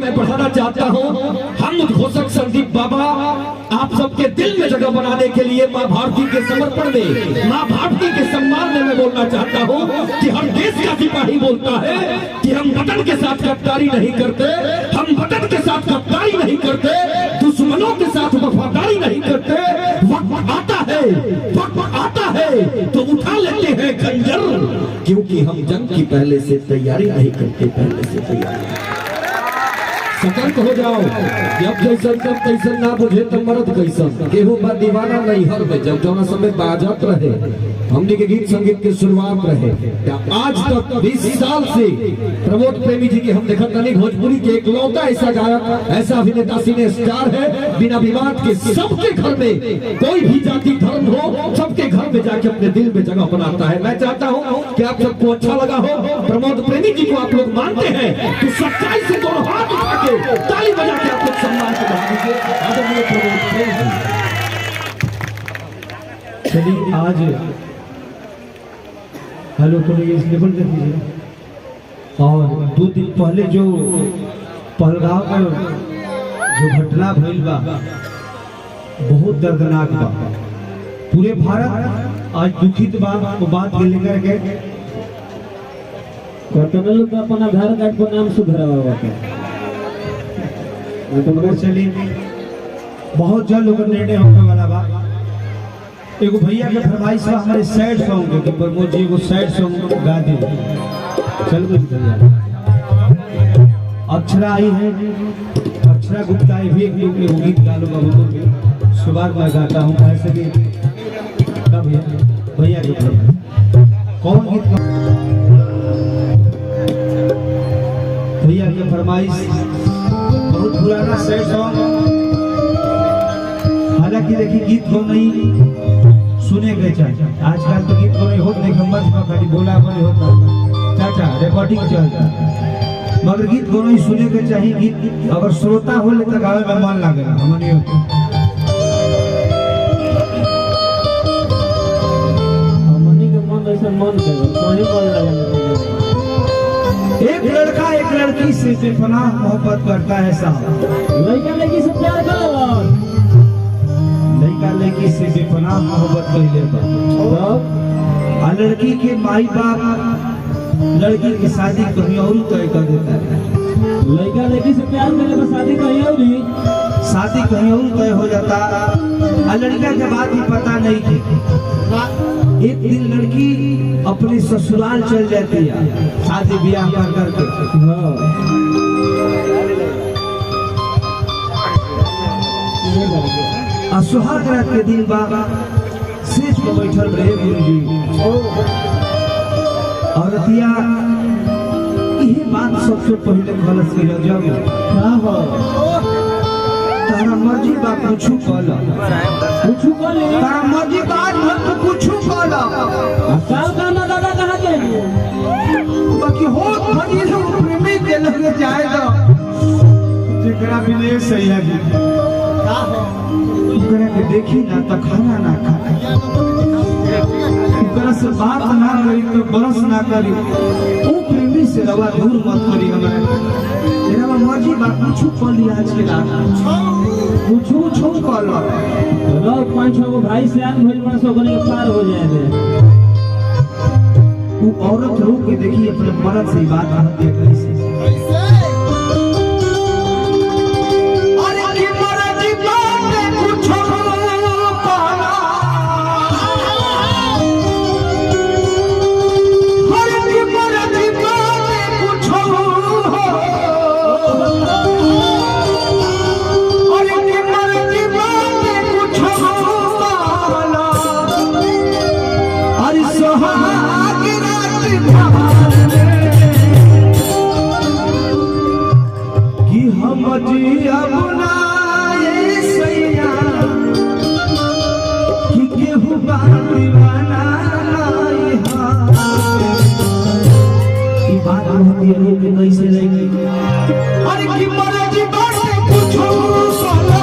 मैं बढ़ाना चाहता हूँ। हम उद्घोषक संदीप बाबा आप सबके दिल में जगह बनाने के लिए माँ भारती के समर्पण में, माँ भारती के सम्मान में मैं बोलना चाहता हूँ कि हर देश का सिपाही बोलता है कि हम वतन के साथ गद्दारी नहीं करते, हम वतन के साथ गद्दारी नहीं करते, दुश्मनों के साथ वफादारी नहीं करते। वक्त आता है, वक्त आता है तो उठा लेते हैं खंजर, क्योंकि हम जंग की पहले से तैयारी नहीं करते, पहले से तैयारी। सतर्क हो जाओ, जब जैसन तब तैसन ना बुझे तो मरद कैसन। केहू बा दीवाना नहीं हर में, जब जौना समय बाजत रहे हमने के गीत संगीत की शुरुआत रहे, आज तक 20 साल से प्रमोद प्रेमी जी के हम देखत नहीं, भोजपुरी के एकलौता ऐसा गायक, ऐसा अभिनेता, सिने स्टार है बिना विवाद के सबके घर में, कोई भी जाति धर्म हो, सबके घर में जाके अपने दिल में जगह बनाता है। मैं चाहता हूँ कि आप सबको अच्छा लगा हो। प्रमोद प्रेमी जी को आप लोग मानते हैं तो सच्चाई से दोनों हाथ उठा के ताली बजा के आप लोग सम्मान से बढ़ा दीजिए। चलिए आज हेलो तो ये लेवल कर दीजिए। और 2 दिन पहले जो पहलगाम में जो घटना भइल बा बहुत दर्दनाक बा, पूरे भारत आज दुखित बा। वो बात के लेकर के कतने लोग अपना आधार कार्ड पर नाम सुधरावा होता तो मगर चलिए बहुत जल्द लोग निर्णय होने वाला बा। एगो भैया के फरमाइश है हमारे सैड सॉन्ग के, प्रमोद जी वो सैड सॉन्ग गा दे। चल भैया अक्षरा आई है, अक्षरा गुप्ता आई भी एक गीत गा लो बाबू को। सुबह मैं गाता हूँ ऐसे भी कब भैया के कौन गीत भैया की फरमाइश बहुत पुराना सैड सॉन्ग। हालांकि देखिए गीत को नहीं सुने गए चाहिए, आजकल तो गीत को नहीं होता, देखो मंच पर खाली बोला बोले होता, चाचा रिकॉर्डिंग चलता, मगर गीत को नहीं सुने के चाहिए। गीत अगर श्रोता हो ले तो गावे में मन लगे हमने हमनी के मन ऐसा मन करे सही मन लगे। एक लड़का एक लड़की से बेपनाह मोहब्बत करता है साहब, लड़का लड़की से प्यार करेला, लड़का लड़की से बेपनाह मोहब्बत कर लेता। आ लड़की के माई बाप लड़की की शादी कहीं और तय कर देता है। लड़का लड़की से प्यार करने पर शादी कहीं और ही, शादी कहीं और तय हो जाता। आ लड़का के बात ही पता नहीं थी। एक दिन लड़की अपने ससुराल चल जाती है शादी ब्याह कर करके। सुहाग रात के दिन बाबा सेज में बैठल रहे गुरुजी, औरतिया यही बात सबसे पहले खलस के जब तारा मर्जी बा कुछ कल, तारा मर्जी बात मत कुछ कल। दादा कहाँ के बाकी हो भरी प्रेमी के लगे जाए तो जेकरा मिले सही है के देखी ना तो खाना ना खा, से बात ना करी तो बरस ना करी, वो प्रेमी से रवा दूर मत करी। हमारे मर्जी बात पूछू कर लिया आज के रात पूछू छो कर लो 5-6 भाई से आन भइल बड़ा सो बने पार हो जाए। वो औरत रो के देखी अपने मर्द से बात कहती है कैसे कैसे लेगी अरे की मर्जी बात पूछो साला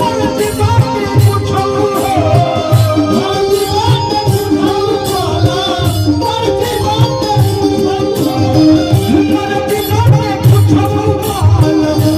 मर्जी बात पूछो मर्जी बात पूछो साला मर्जी बात पूछो मर्जी बात पूछो साला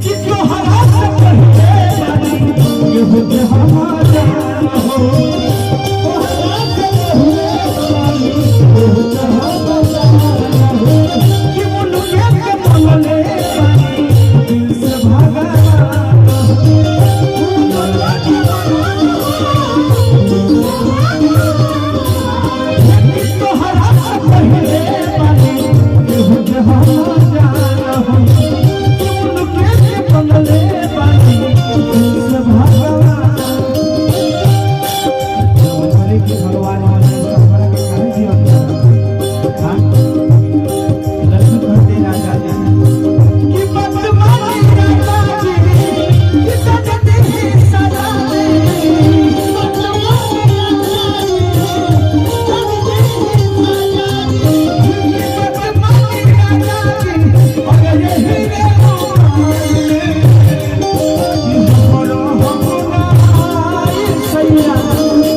कि तोहरा से पहले बानी केहू के हमारा हो तोहरा से पहले बानी केहू के हमारा हो कि मुनुके के मनले बानी दिल से भागा तोहरा से पहले बानी केहू के हमारा हो मुनुके के मनले बानी दिल से भागा भगवान हमारा के कहीं जीवन हाँ लक्ष्मी कहते राजा जी कि बदमाशी राजा जी कि सजते ही सजा दे बदमाशी राजा जी सजते ही सजा दे बदमाशी राजा जी अगर यही रे सैया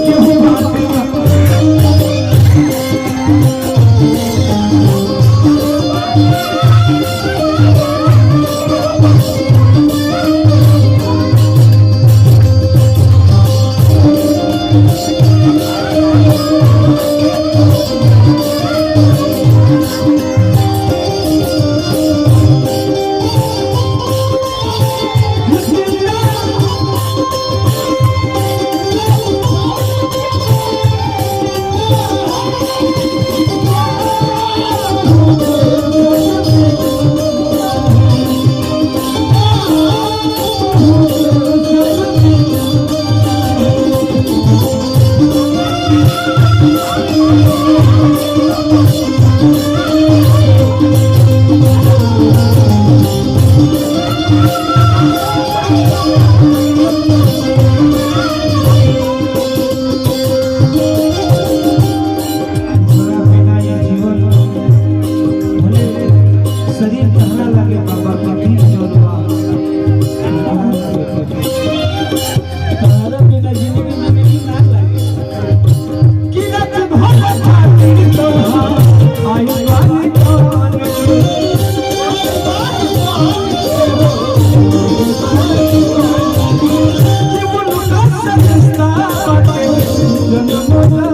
केहू बात शरीर कहना लगे बाबा कभी चलवा तारा बिना जिंदगी में मेरी ना लगे कि रात भर खाती तो आई बानी तो कि मुनुका से रिश्ता बाटे जन्म